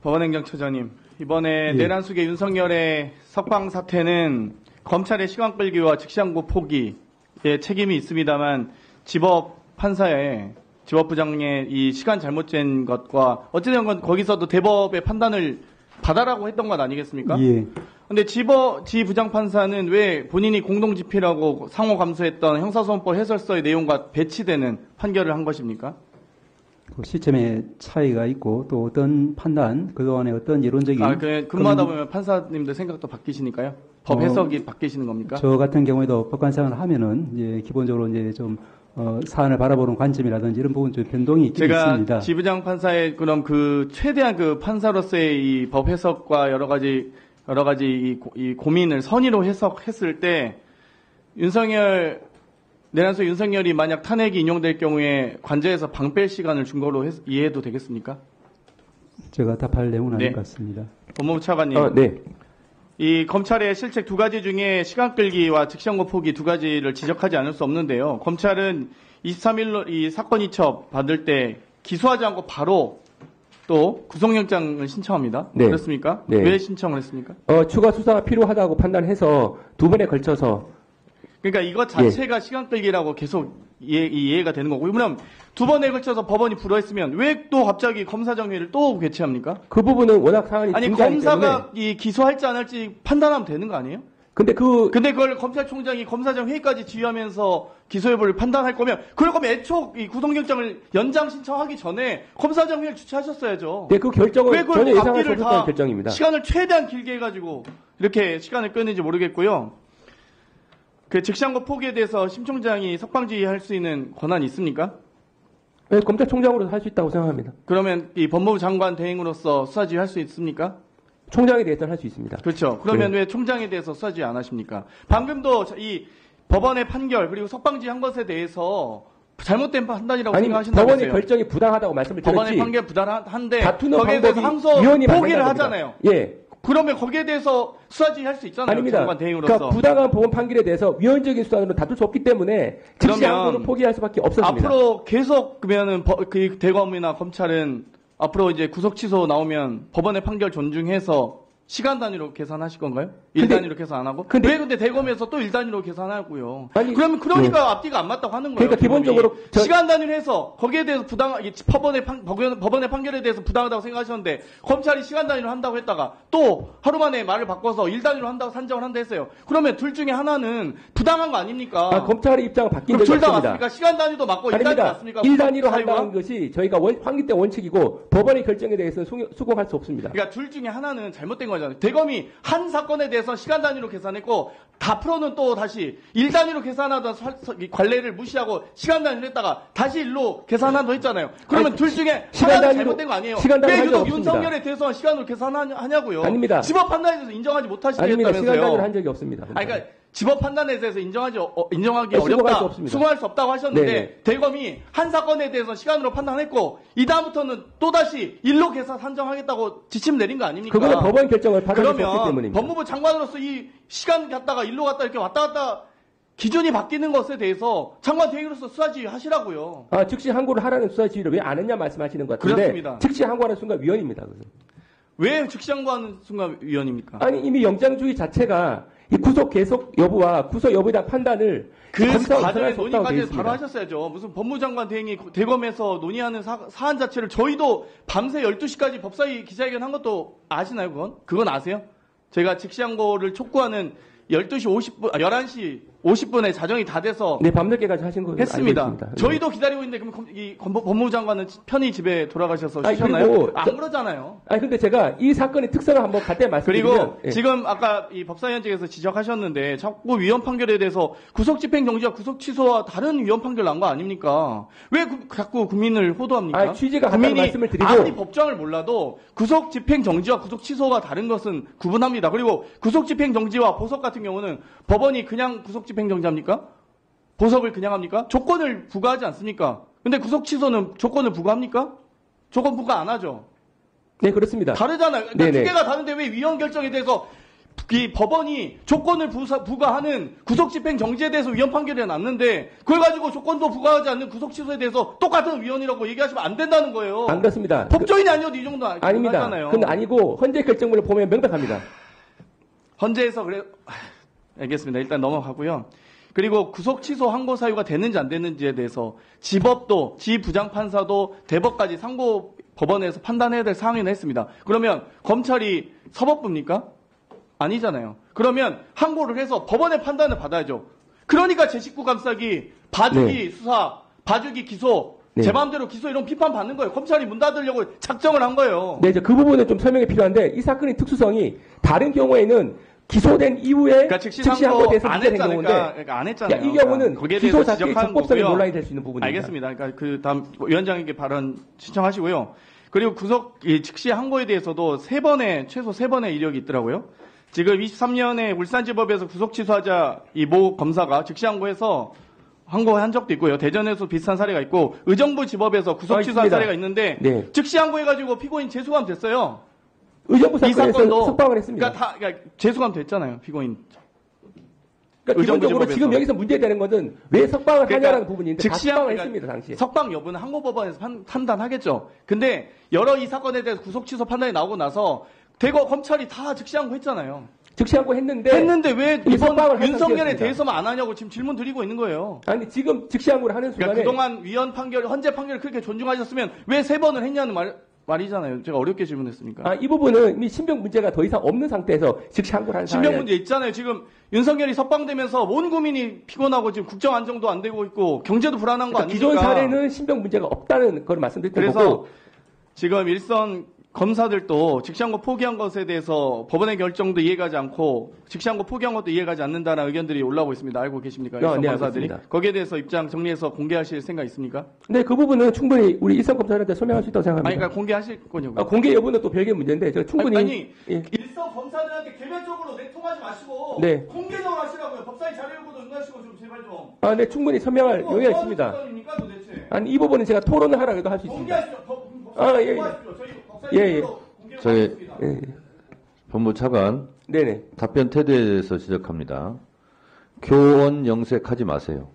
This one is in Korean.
법원행정처장님, 이번에 예. 내란숙의 윤석열의 석방 사태는 검찰의 시간 끌기와 즉시항고 포기에 책임이 있습니다만 집업 판사의 집업부장의 이 시간 잘못 잰 것과 어찌된 건 거기서도 대법의 판단을 받아라고 했던 것 아니겠습니까? 예. 근데 지 부장판사는 왜 본인이 공동집필하고 상호 감수했던 형사소송법 해설서의 내용과 배치되는 판결을 한 것입니까? 그 시점의 차이가 있고 또 어떤 판단, 그동안의 어떤 이론적인 근무하다 보면 판사님들 생각도 바뀌시니까요? 법 해석이 바뀌시는 겁니까? 저 같은 경우에도 법관생활을 하면은 이제 기본적으로 이제 좀 사안을 바라보는 관점이라든지 이런 부분 좀 변동이 있긴 있습니다. 제가 지부장 판사의 그럼 최대한 판사로서의 이 법 해석과 여러 가지 이 고민을 선의로 해석했을 때 내란수 윤석열이 만약 탄핵이 인용될 경우에 관저에서 방 뺄 시간을 준 걸로 이해해도 되겠습니까? 제가 답할 내용은 아닌 것 같습니다. 법무부 차관님. 네. 이 검찰의 실책 두 가지 중에 시간 끌기와 즉시항고 포기 두 가지를 지적하지 않을 수 없는데요. 검찰은 23일로 이 사건 이첩 받을 때 기소하지 않고 바로 또 구속영장을 신청합니다. 네. 그렇습니까? 네. 왜 신청을 했습니까? 추가 수사가 필요하다고 판단해서 두 번에 걸쳐서. 그러니까 이것 자체가 시간 끌기라고 계속 이해가 되는 거고. 그럼 두 번에 걸쳐서 법원이 불허했으면 왜 또 갑자기 검사정회를 또 개최합니까? 그 부분은 워낙 사안이 아니 중요하기 검사가 때문에. 기소할지 안 할지 판단하면 되는 거 아니에요? 근데 그걸 검찰총장이 검사장 회의까지 지휘하면서 기소 여부를 판단할 거면 그럴 거면 애초 이 구속영장을 연장 신청하기 전에 검사장 회의를 주최하셨어야죠. 네, 그 결정은 왜 전혀 그걸 예상할 수 앞뒤를 없었던 다 결정입니다. 시간을 최대한 길게 해가지고 이렇게 시간을 끄는지 모르겠고요. 그 즉시항고 포기에 대해서 심 총장이 석방지휘할 수 있는 권한이 있습니까? 네, 검찰총장으로서 할 수 있다고 생각합니다. 그러면 이 법무부 장관 대행으로서 수사지휘할 수 있습니까? 총장에 대해서는 할 수 있습니다. 그렇죠. 그러면 왜 총장에 대해서 수사지휘 안 하십니까? 방금도 이 법원의 판결 그리고 석방지휘한 것에 대해서 잘못된 판단이라고 아니, 생각하신다면서요? 법원의 결정이 부당하다고 말씀을 드렸지. 법원의 판결 부당한데 다투는 거기에 대해서 방법이 항소 위원이 포기를 만든다는 하잖아요. 겁니다. 예. 그러면 거기에 대해서 수사지휘 할 수 있잖아요. 아닙니다. 장관 대행으로서. 그러니까 부당한 법원 판결에 대해서 위헌적인 수단으로 다툴 수 없기 때문에 즉시 그러면 항소는 포기할 수밖에 없었습니다. 앞으로 계속 그러면은 그 대검이나 검찰은 앞으로 이제 구속 취소 나오면 법원의 판결 존중해서 시간 단위로 계산하실 건가요? 일 단위로 계산 안 하고? 왜 근데 대검에서 또 일 단위로 계산하고요? 아니, 그러니까 앞뒤가 안 맞다고 하는 거예요. 그러니까 기본적으로 시간 단위로 해서 거기에 대해서 법원의 판결에 대해서 부당하다고 생각하셨는데 검찰이 시간 단위로 한다고 했다가 또 하루 만에 말을 바꿔서 일 단위로 한다고 산정을 한다 했어요. 그러면 둘 중에 하나는 부당한 거 아닙니까? 검찰의 입장은 바뀐 적이 둘 다 없습니다. 맞습니까? 시간 단위도 맞고 일 단위 아닙니다. 맞습니까? 일 단위로 사유가? 한다는 것이 저희가 환기 때 원칙이고 법원의 결정에 대해서는 수긍할 수 없습니다. 그러니까 둘 중에 하나는 잘못된 거잖아요. 대검이 한 사건에 대해서 시간 단위로 계산했고 다 프로는 또 다시 일 단위로 계산하던 관례를 무시하고 시간 단위로 했다가 다시 일로 계산한다고 했잖아요. 그러면 둘 중에 하나는 잘못된 거 아니에요? 왜 유독 윤석열에 대해서 시간으로 계산하냐고요? 아닙니다. 집업 판단에 대해서 인정하지 아닙니다. 못하시겠다면서요? 시간 단위로 한 적이 없습니다. 그러니까 집업 판단에 대해서 인정하기 수긍할 수 어렵다, 없습니다. 수긍할 수 없다고 하셨는데 네네. 대검이 한 사건에 대해서 시간으로 판단했고 이 다음부터는 또 다시 일로 계산 산정하겠다고 지침 내린 거 아닙니까? 그거는 법원 결정을 받아들일 수 없기 그러면 때문입니다. 법무부 장관으로서 이 시간 갔다가 일로 갔다 이렇게 왔다 갔다 기준이 바뀌는 것에 대해서 장관 대행으로서 수사지휘 하시라고요. 즉시 항고를 하라는 수사 지휘를 왜 안 했냐 말씀하시는 것 같은데 그렇습니다. 즉시 항고하는 순간 위헌입니다. 그것은. 왜 즉시 항고하는 순간 위헌입니까? 아니 이미 영장주의 자체가 이 구속 계속 여부와 구속 여부에 대한 판단을 그 검사가 과정의 수행할 수 없다고 되어 논의까지 있습니다. 바로 하셨어야죠. 무슨 법무장관 대행이 대검에서 논의하는 사안 자체를 저희도 밤새 12시까지 법사위 기자회견 한 것도 아시나요, 그건? 그건 아세요? 제가 즉시항고를 촉구하는 11시 50분에 자정이 다 돼서 네, 밤늦게까지 하신 거 했습니다. 알고 있습니다. 저희도 기다리고 있는데 그럼 이 법무부 장관은 편히 집에 돌아가셔서 아니, 쉬셨나요? 그리고 안 그러잖아요. 아니 근데 제가 이 사건의 특성을 한번 간단히 말씀드리면 그리고 지금 아까 이 법사위원장에서 지적하셨는데 자꾸 위헌 판결에 대해서 구속집행정지와 구속취소와 다른 위헌 판결 난 거 아닙니까? 왜 자꾸 국민을 호도합니까? 취지가 간단히 국민이 말씀을 드리고 아무리 법정을 몰라도 구속집행정지와 구속취소가 다른 것은 구분합니다. 그리고 구속집행정지와 보석 같은 경우는 법원이 그냥 구속집행정지합니까? 보석을 그냥 합니까? 조건을 부과하지 않습니까? 근데 구속취소는 조건을 부과합니까? 조건 부과 안 하죠. 네, 그렇습니다. 다르잖아요. 그러니까 네네. 두 개가 다른데 왜 위헌 결정에 대해서 이 법원이 조건을 부과하는 구속집행 정지에 대해서 위헌 판결이 났는데 그걸 가지고 조건도 부과하지 않는 구속 취소에 대해서 똑같은 위헌이라고 얘기하시면 안 된다는 거예요. 안 그렇습니다. 법조인이 아니어도 이 정도 아닙니다. 하잖아요. 그건 아니고 헌재 결정문을 보면 명백합니다. 헌재에서 그래 알겠습니다. 일단 넘어가고요. 그리고 구속 취소 항고 사유가 됐는지 안 됐는지에 대해서 지법도 지부장판사도 대법까지 상고 법원에서 판단해야 될 사항이나 했습니다. 그러면 검찰이 서법부입니까? 아니잖아요. 그러면 항고를 해서 법원의 판단을 받아야죠. 그러니까 제19 감싸기, 봐주기 네. 수사, 봐주기 기소, 네. 제 마음대로 기소 이런 비판 받는 거예요. 검찰이 문 닫으려고 작정을 한 거예요. 네, 이제 그 부분은 좀 설명이 필요한데 이 사건의 특수성이 다른 경우에는 기소된 이후에 그러니까 즉시 즉시상고 항고돼서 안 문제된 했잖아요. 경우인데 그러니까 안 했잖아요. 이 경우는 거기에 기소 대해서 자체의 지적하는 적법성이 거고요. 논란이 될 수 있는 부분입니다. 알겠습니다. 그러니까 그 다음 위원장에게 발언 신청하시고요. 그리고 이 즉시 항고에 대해서도 최소 세 번의 이력이 있더라고요. 지금 23년에 울산지법에서 구속 취소하자 이 모 검사가 즉시 항고해서 항고한 적도 있고요. 대전에서 비슷한 사례가 있고 의정부 지법에서 구속 취소한 있습니다. 사례가 있는데 네. 즉시 항고해가지고 피고인 재수감 됐어요. 의정부 이 사건도 사건에서 석방을 했습니다. 그러니까 재수감 됐잖아요. 피고인. 그러니까 의정부 기본적으로 지법에서. 지금 여기서 문제되는 것은 왜 석방을 그러니까 하냐라는 부분인데 다 석방을 그러니까 했습니다. 당시에. 석방 여부는 항고법원에서 판단하겠죠. 근데 여러 이 사건에 대해서 구속 취소 판단이 나오고 나서 대거 검찰이 다 즉시 항고했잖아요. 즉시 항고 했는데 왜 이미 이번 석방을 한 윤석열에 상태였습니다. 대해서만 안 하냐고 지금 질문 드리고 있는 거예요. 아니 지금 즉시 항고를 하는 그러니까 순간에 그동안 위헌 판결, 헌재 판결을 그렇게 존중하셨으면 왜 세 번을 했냐는 말이잖아요. 제가 어렵게 질문했으니까. 이 부분은 이미 신병 문제가 더 이상 없는 상태에서 즉시 항고를 한 신병 상황이에요. 문제 있잖아요. 지금 윤석열이 석방되면서 온 국민이 피곤하고 지금 국정 안정도 안 되고 있고 경제도 불안한 거 그러니까 아닙니까? 기존 사례는 신병 문제가 없다는 걸 말씀드렸던 그래서 거고 지금 일선 검사들도 즉시항고 포기한 것에 대해서 법원의 결정도 이해가지 않고 즉시항고 포기한 것도 이해가지 않는다는 의견들이 올라오고 있습니다. 알고 계십니까? 일선 네, 검사들이. 알겠습니다. 거기에 대해서 입장 정리해서 공개하실 생각 있습니까? 근데 그 부분은 충분히 우리 일선 검사들한테 설명할 수 있다고 생각합니다. 아니, 그러니까 공개하실 거냐고요. 공개 여부는 또 별개의 문제인데 제가 충분히 예. 일선 검사들한테 개별적으로 내통하지 마시고 네. 공개적으로 하시라고요. 법사위 자료 요구도 응하시고 좀 제발 좀. 네, 충분히 설명할 뭐 여유가 하는 있습니다. 사건입니까, 도대체? 아니 이 부분은 제가 토론을 하라 해도 할 수 있습니다. 공개하시죠. 법사위 예, 예. 공개하십시오. 저희 법사위 예, 예. 공개로 저희- 공개하겠습니다. 예. 법무 차관 네네. 답변 태도에 대해서 지적합니다. 교원 영색하지 마세요.